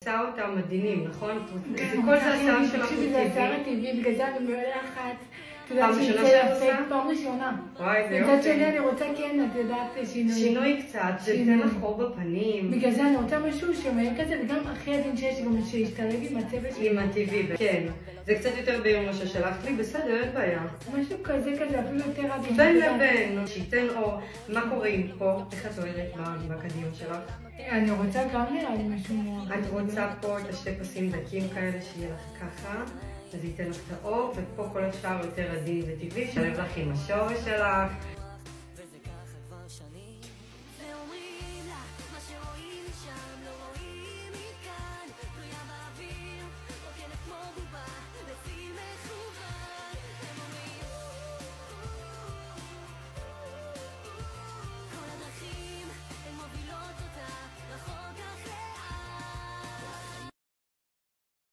עשה אותם מדהימים, נכון? כל זה השיער שלך הוא טבעי. זה השיער הטבעי, בגלל זה אני מלחת. פעם ראשונה שאת עושה? פעם ראשונה. וואי, זה יופי. מצד שני אני רוצה כן, את יודעת, שינוי. שינוי קצת, זה ייתן לך אור בפנים. בגלל זה אני רוצה משהו שמהיר כזה, וגם הכי עדין שיש, גם שישתלב עם הצבע שלי. עם הטבעי, כן. זה קצת יותר בהיר מה ששלחת לי, בסדר, אין בעיה. משהו כזה, אפילו יותר עדין. בין לבין, שייתן אור. מה קורה עם פה? איך את אוהדת בקדימה שלך? אני רוצה גם נראה לי משהו מאוד. את רוצה פה את השתי פסים דקים כאלה שיהיה לך ככה, אז ייתן לך את האור, ופה כל השאר יותר עדין וטבעי, שלב לך עם השורש שלך.